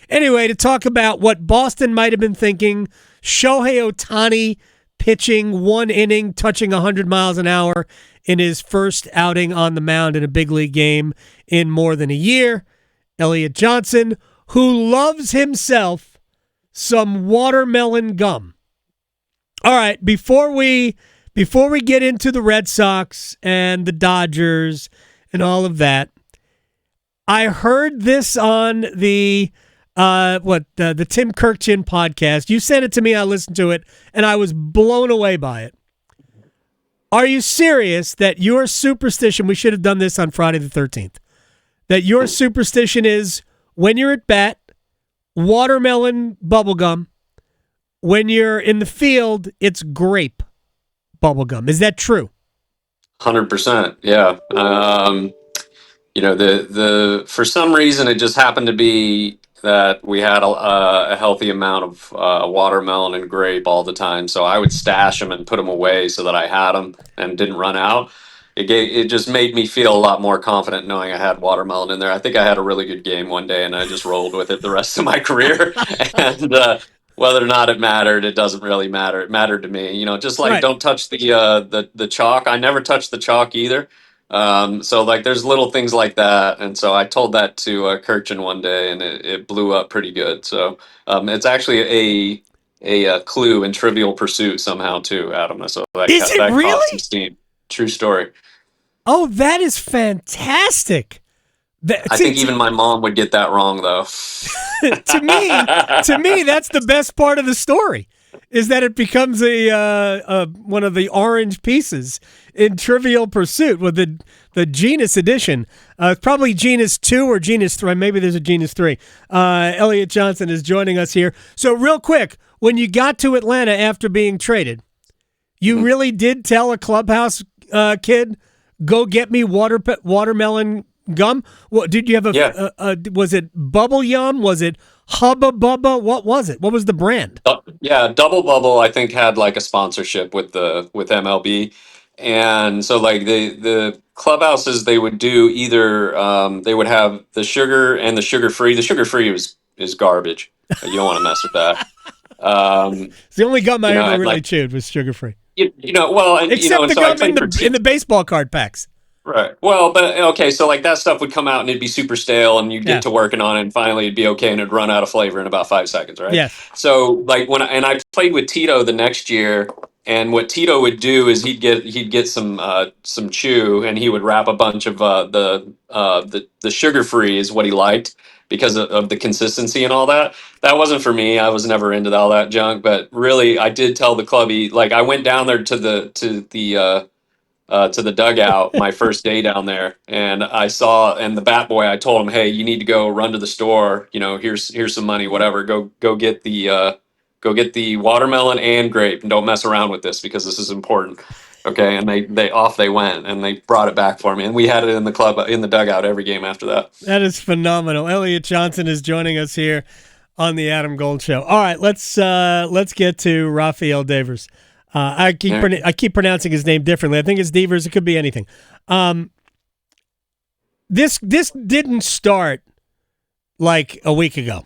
Anyway, to talk about what Boston might have been thinking, Shohei Ohtani pitching 1 inning, touching 100 miles an hour in his first outing on the mound in a big league game in more than a year. Elliot Johnson, who loves himself some watermelon gum. All right, before we get into the Red Sox and the Dodgers and all of that, I heard this on the Tim Kirkchin podcast. You sent it to me, I listened to it, and I was blown away by it. Are you serious that your superstition, we should have done this on Friday the 13th, that your superstition is when you're at bat, watermelon bubblegum, when you're in the field, it's grape bubblegum. Is that true? 100%. Yeah. The for some reason, it just happened to be that we had a healthy amount of watermelon and grape all the time. So I would stash them and put them away so that I had them and didn't run out. It just made me feel a lot more confident knowing I had watermelon in there. I think I had a really good game one day, and I just rolled with it the rest of my career. And whether or not it mattered, it doesn't really matter. It mattered to me, just like Don't touch the chalk. I never touched the chalk either. So like there's little things like that. And so I told that to Kirchin one day, and it blew up pretty good. So it's actually a clue in Trivial Pursuit somehow too, Adam. So that caught some steam. True story. Oh, that is fantastic. I think even my mom would get that wrong, though. to me, that's the best part of the story, is that it becomes a one of the orange pieces in Trivial Pursuit with the Genus edition. Probably Genus 2 or Genus 3. Maybe there's a Genus 3. Elliot Johnson is joining us here. So real quick, when you got to Atlanta after being traded, you really did tell a clubhouse kid, go get me watermelon gum? What did you have? Was it Bubble Yum? Was it Hubba Bubba? What was it? What was the brand? Double Bubble, I think, had like a sponsorship with MLB, and so like the clubhouses, they would do either they would have the sugar and the sugar free. The sugar free is garbage. You don't want to mess with that. It's the only gum I ever really chewed was sugar free. Except the gum in the baseball card packs. Right. Well, but okay, so like that stuff would come out and it'd be super stale, and you'd get to working on it, and finally it'd be okay, and it'd run out of flavor in about 5 seconds, right? Yeah. So like I played with Tito the next year, and what Tito would do is he'd get some chew, and he would wrap a bunch of the sugar free is what he liked because of the consistency and all that. That wasn't for me. I was never into all that junk, but really I did tell the clubby, like I went down there to the dugout my first day down there, and the bat boy, I told him, hey, you need to go run to the store, here's some money, whatever, go get the watermelon and grape, and don't mess around with this because this is important. Okay. And they off they went, and they brought it back for me, and we had it in the club, in the dugout, every game after that. That is phenomenal. Elliot Johnson is joining us here on the Adam Gold Show. All right, let's get to Rafael Devers. I keep pronouncing his name differently. I think it's Devers. It could be anything. This didn't start like a week ago.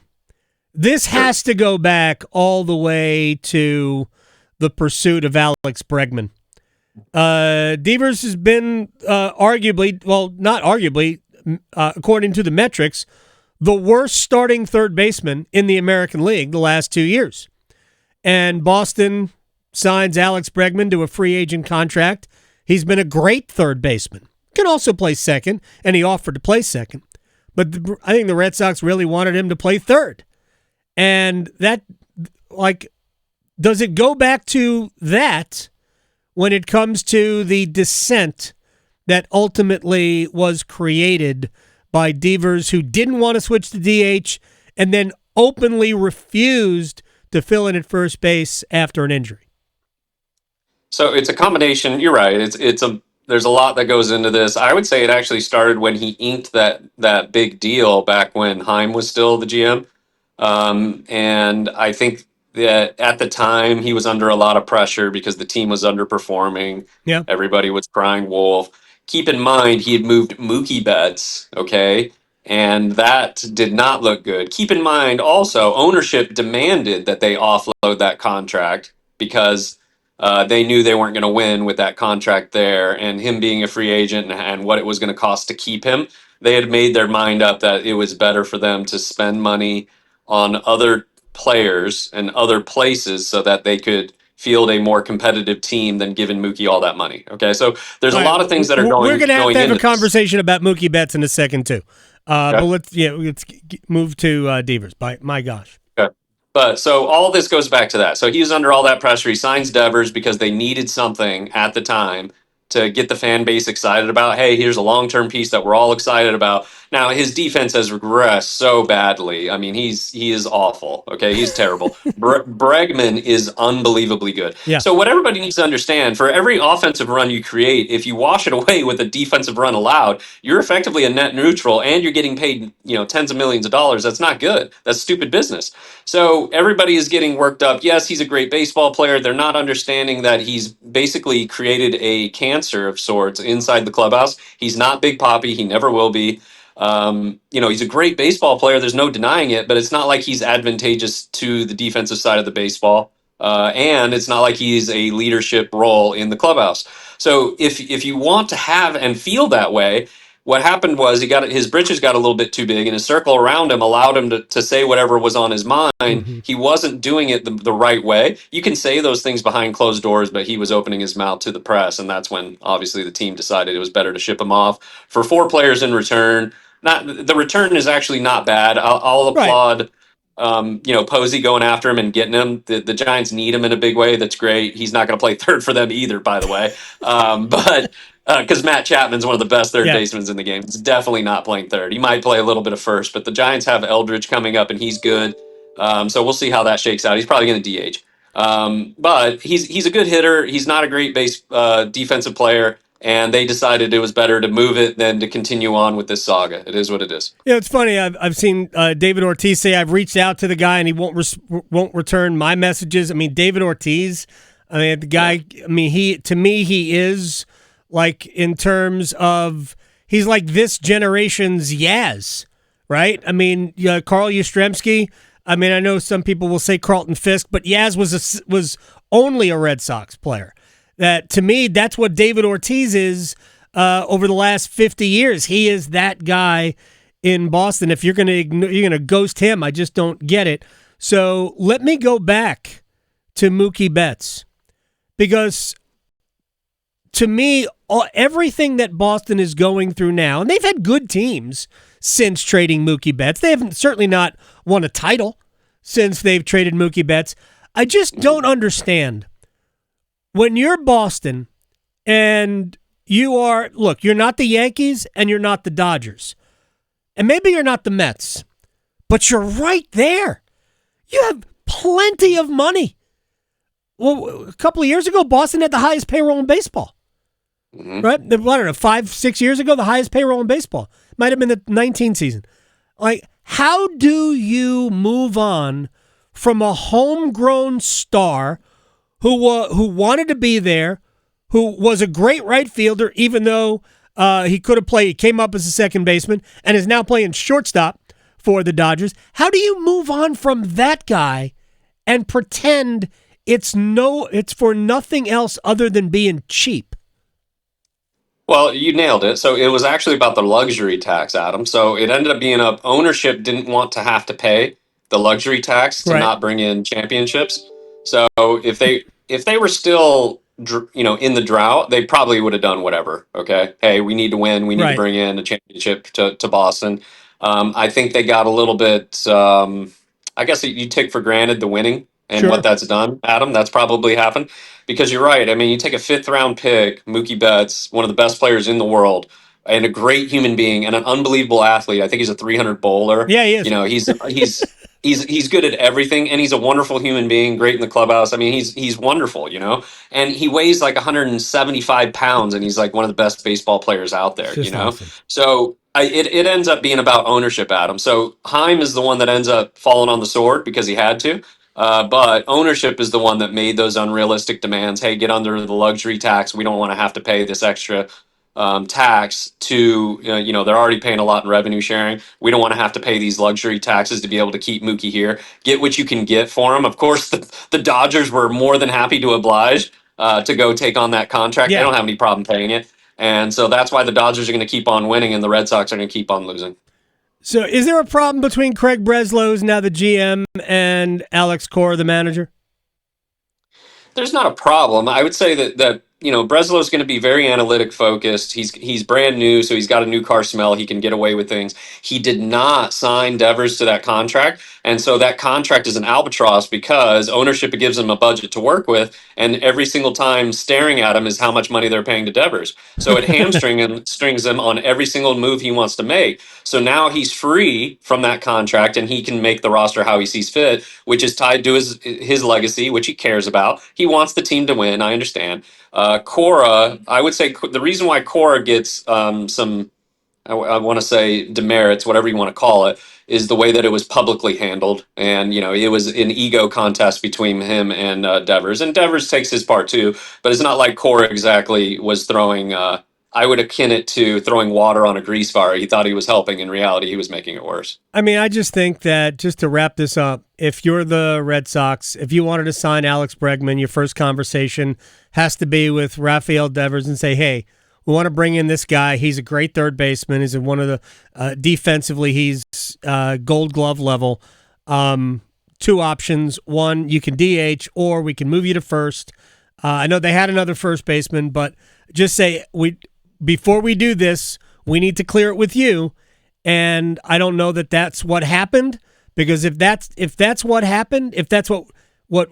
This has to go back all the way to the pursuit of Alex Bregman. Devers has been according to the metrics, the worst starting third baseman in the American League the last 2 years. And Boston signs Alex Bregman to a free agent contract. He's been a great third baseman. Can also play second, and he offered to play second. But I think the Red Sox really wanted him to play third. And that, does it go back to that when it comes to the dissent that ultimately was created by Devers, who didn't want to switch to DH and then openly refused to fill in at first base after an injury? So it's a combination. You're right. There's a lot that goes into this. I would say it actually started when he inked that big deal back when Heim was still the GM. And I think that at the time he was under a lot of pressure because the team was underperforming. Yeah. Everybody was crying wolf. Keep in mind, he had moved Mookie Betts, okay, And that did not look good. Keep in mind, also, ownership demanded that they offload that contract because they knew they weren't going to win with that contract there. And him being a free agent and what it was going to cost to keep him, they had made their mind up that it was better for them to spend money on other players and other places so that they could field a more competitive team than giving Mookie all that money. Okay, so there's All a right, lot of things that are we're going going to have a into this. conversation about Mookie Betts in a second too. But Okay. let's move to Devers. My gosh. Okay. But so all this goes back to that. So he was under all that pressure. He signs Devers because they needed something at the time to get the fan base excited about. Hey, here's a long term piece that we're all excited about. Now his defense has regressed so badly. I mean, he is awful. Okay, he's terrible. Bregman is unbelievably good. Yeah. So what everybody needs to understand: for every offensive run you create, if you wash it away with a defensive run allowed, you're effectively a net neutral, and you're getting paid tens of millions of dollars. That's not good. That's stupid business. So everybody is getting worked up. Yes, he's a great baseball player. They're not understanding that he's basically created a cancer of sorts inside the clubhouse. He's not Big Poppy. He never will be. He's a great baseball player. There's no denying it, but it's not like he's advantageous to the defensive side of the baseball. And it's not like he's a leadership role in the clubhouse. So if you want to have and feel that way, what happened was his britches got a little bit too big, and his circle around him allowed him to say whatever was on his mind. Mm-hmm. He wasn't doing it the right way. You can say those things behind closed doors, but he was opening his mouth to the press, and that's when obviously the team decided it was better to ship him off for 4 players in return. Not the return is actually not bad. I'll Right. applaud. Posey going after him and getting him. The Giants need him in a big way. That's great. He's not going to play third for them either, by the way. But because Matt Chapman's one of the best third basemen in the game. He's definitely not playing third. He might play a little bit of first, but the Giants have Eldridge coming up, and he's good. So we'll see how that shakes out. He's probably going to DH. But he's a good hitter. He's not a great defensive player, and they decided it was better to move it than to continue on with this saga. It is what it is. It's funny. I've seen David Ortiz say I've reached out to the guy and he won't return my messages. I mean, David Ortiz. I mean, the guy. I mean, he is like in terms of he's like this generation's Yaz, right? I mean, Carl Yastrzemski. I mean, I know some people will say Carlton Fisk, but Yaz was only a Red Sox player. That to me, that's what David Ortiz is over the last 50 years. He is that guy in Boston. If you're gonna ghost him, I just don't get it. So let me go back to Mookie Betts, because to me, everything that Boston is going through now, and they've had good teams since trading Mookie Betts. They haven't certainly not won a title since they've traded Mookie Betts. I just don't understand. When you're Boston and you're not the Yankees and you're not the Dodgers, and maybe you're not the Mets, but you're right there. You have plenty of money. Well, a couple of years ago, Boston had the highest payroll in baseball. Mm-hmm. Right? I don't know, 5-6 years ago, the highest payroll in baseball. Might have been the 19 season. Like, how do you move on from a homegrown star who wanted to be there, who was a great right fielder, even though he could have played, he came up as a second baseman, and is now playing shortstop for the Dodgers? How do you move on from that guy and pretend it's for nothing else other than being cheap? Well, you nailed it. So it was actually about the luxury tax, Adam. So it ended up being ownership didn't want to have to pay the luxury tax to not bring in championships. So if they were still in the drought, they probably would have done whatever. Okay, hey, we need to win. We need to bring in a championship to Boston. I think they got a little bit. I guess you take for granted the winning and what that's done, Adam. That's probably happened. Because you're right. I mean, you take a 5th-round pick, Mookie Betts, one of the best players in the world, and a great human being and an unbelievable athlete. I think he's a 300 bowler. Yeah, he is. He's good at everything, and he's a wonderful human being, great in the clubhouse. I mean, he's wonderful, and he weighs like 175 pounds, and he's like one of the best baseball players out there, Awesome. So it ends up being about ownership, Adam. So Heim is the one that ends up falling on the sword because he had to. But ownership is the one that made those unrealistic demands. Hey, get under the luxury tax. We don't want to have to pay this extra tax to they're already paying a lot in revenue sharing. We don't want to have to pay these luxury taxes to be able to keep Mookie here. Get what you can get for him. Of course, the Dodgers were more than happy to oblige to go take on that contract. They Yeah. don't have any problem paying it, and so that's why the Dodgers are going to keep on winning and the Red Sox are going to keep on losing. So is there a problem between Craig Breslow, who's now the GM, and Alex Cora, the manager? There's not a problem. I would say that Breslow is going to be very analytic focused. He's brand new, so he's got a new car smell. He can get away with things. He did not sign Devers to that contract, and so that contract is an albatross because ownership gives him a budget to work with, and every single time staring at him is how much money they're paying to Devers. So it strings him on every single move he wants to make. So now he's free from that contract, and he can make the roster how he sees fit, which is tied to his legacy, which he cares about. He wants the team to win. I understand. Cora, I would say the reason why Cora gets some, I want to say demerits, whatever you want to call it, is the way that it was publicly handled. And, it was an ego contest between him and Devers. And Devers takes his part too, but it's not like Cora exactly was throwing, I would akin it to throwing water on a grease fire. He thought he was helping. In reality, he was making it worse. I mean, I just think that, just to wrap this up, if you're the Red Sox, if you wanted to sign Alex Bregman, your first conversation has to be with Rafael Devers and say, hey, we want to bring in this guy. He's a great third baseman. He's one of the defensively, he's Gold Glove level. Two options. One, you can DH, or we can move you to first. I know they had another first baseman, but just say, before we do this, we need to clear it with you. And I don't know that that's what happened, because if that's what happened, if that's what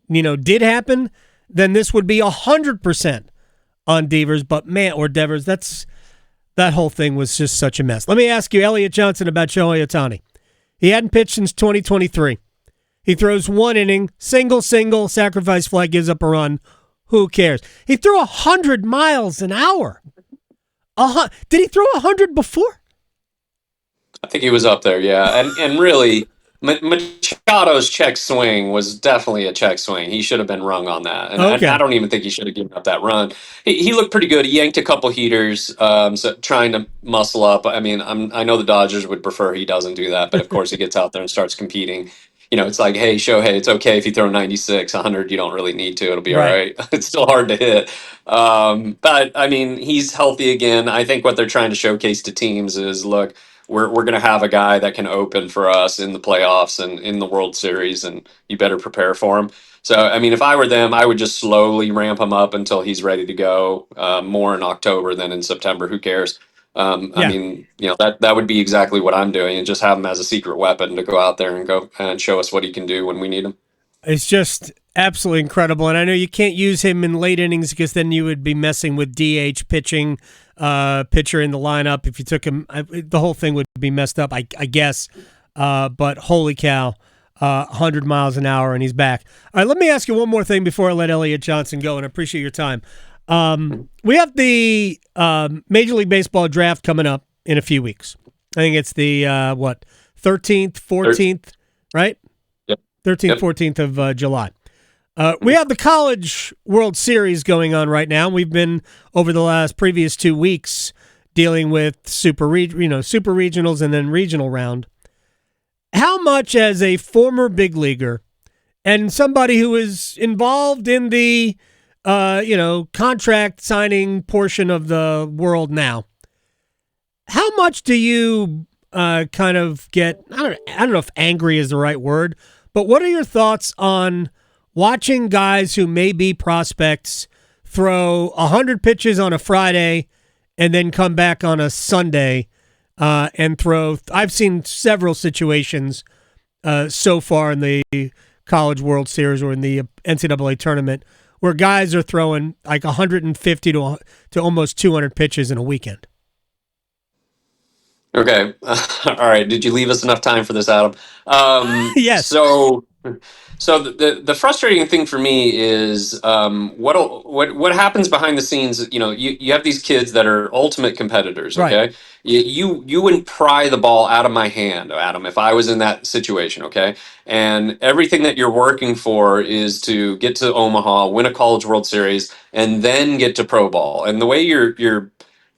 did happen, then this would be 100% on Devers. But man, or Devers, that whole thing was just such a mess. Let me ask you, Elliot Johnson, about Shohei Ohtani. He hadn't pitched since 2023. He throws one inning, single, sacrifice fly, gives up a run. Who cares? He threw 100 miles an hour. Did he throw 100 before? I think he was up there, yeah. And really, Machado's check swing was definitely a check swing. He should have been rung on that. And Okay. I don't even think he should have given up that run. He looked pretty good. He yanked a couple heaters, so trying to muscle up. I mean, I know the Dodgers would prefer he doesn't do that, but of course he gets out there and starts competing. It's like, hey, Shohei, it's okay if you throw 96, 100, you don't really need to. It'll be all right. It's still hard to hit. But, I mean, he's healthy again. I think what they're trying to showcase to teams is, look, we're going to have a guy that can open for us in the playoffs and in the World Series, and you better prepare for him. So, I mean, if I were them, I would just slowly ramp him up until he's ready to go, more in October than in September. Who cares? I mean, that would be exactly what I'm doing, and just have him as a secret weapon to go out there and go and show us what he can do when we need him. It's just absolutely incredible. And I know you can't use him in late innings because then you would be messing with DH pitching, pitcher in the lineup. If you took him, the whole thing would be messed up, I guess. But holy cow, 100 miles an hour, and he's back. All right, let me ask you one more thing before I let Elliot Johnson go, and I appreciate your time. We have the Major League Baseball draft coming up in a few weeks. I think it's the 13th, 14th, right? Yep. 13th, 14th of July. We have the College World Series going on right now. We've been over the previous 2 weeks dealing with super regionals and then regional round. How much, as a former big leaguer and somebody who is involved in the contract signing portion of the world now, how much do you kind of get, I don't know if angry is the right word, but what are your thoughts on watching guys who may be prospects throw 100 pitches on a Friday and then come back on a Sunday and throw? I've seen several situations so far in the College World Series or in the NCAA tournament where guys are throwing like 150 to almost 200 pitches in a weekend. Okay. All right. Did you leave us enough time for this, Adam? Yes. So the frustrating thing for me is what happens behind the scenes. You have these kids that are ultimate competitors. Okay, right. You wouldn't pry the ball out of my hand, Adam, if I was in that situation. Okay, and everything that you're working for is to get to Omaha, win a College World Series, and then get to pro ball. And the way you're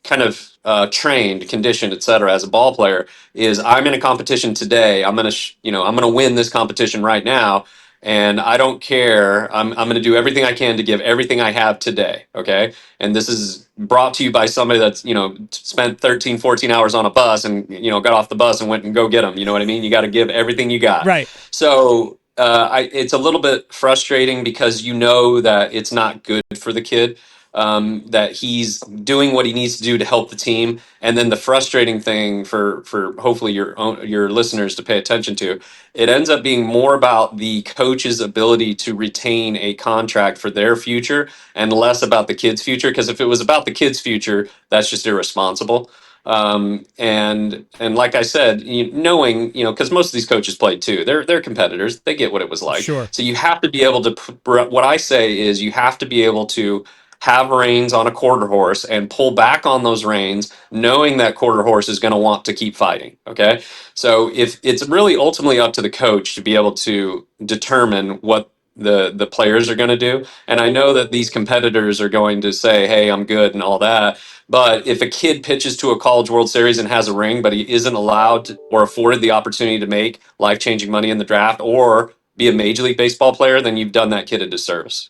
kind of trained, conditioned, et cetera, as a ball player is I'm in a competition today. I'm gonna I'm gonna win this competition right now, and I don't care. I'm gonna do everything I can to give everything I have today. Okay, and this is brought to you by somebody that's spent 13, 14 hours on a bus and got off the bus and went and go get them. You know what I mean? You got to give everything you got. Right. So it's a little bit frustrating because you know that it's not good for the kid, that he's doing what he needs to do to help the team. And then the frustrating thing for hopefully your listeners to pay attention to, it ends up being more about the coach's ability to retain a contract for their future and less about the kid's future. Because if it was about the kid's future, that's just irresponsible. And like I said, knowing, because most of these coaches played too, they're competitors. They get what it was like. Sure. So you have to be able to. What I say is, you have to be able to have reins on a quarter horse and pull back on those reins, knowing that quarter horse is going to want to keep fighting. Okay, so if it's really ultimately up to the coach to be able to determine what the players are going to do. And I know that these competitors are going to say, hey, I'm good and all that. But if a kid pitches to a College World Series and has a ring, but he isn't allowed or afforded the opportunity to make life-changing money in the draft or be a Major League Baseball player, then you've done that kid a disservice.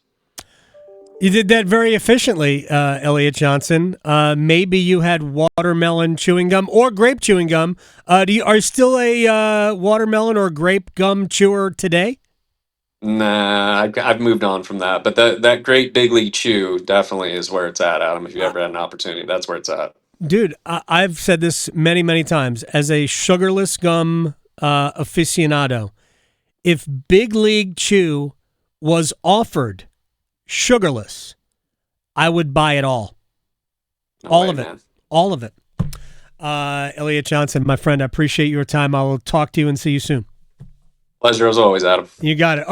You did that very efficiently, Elliot Johnson. Maybe you had watermelon chewing gum or grape chewing gum. Are you still a watermelon or grape gum chewer today? Nah, I've moved on from that. But that great big league chew definitely is where it's at, Adam. If you ever had an opportunity, that's where it's at. Dude, I've said this many, many times. As a sugarless gum aficionado, if Big League Chew was offered sugarless, I would buy it all. All of it. Man. All of it. Elliot Johnson, my friend, I appreciate your time. I will talk to you and see you soon. Pleasure as always, Adam. You got it.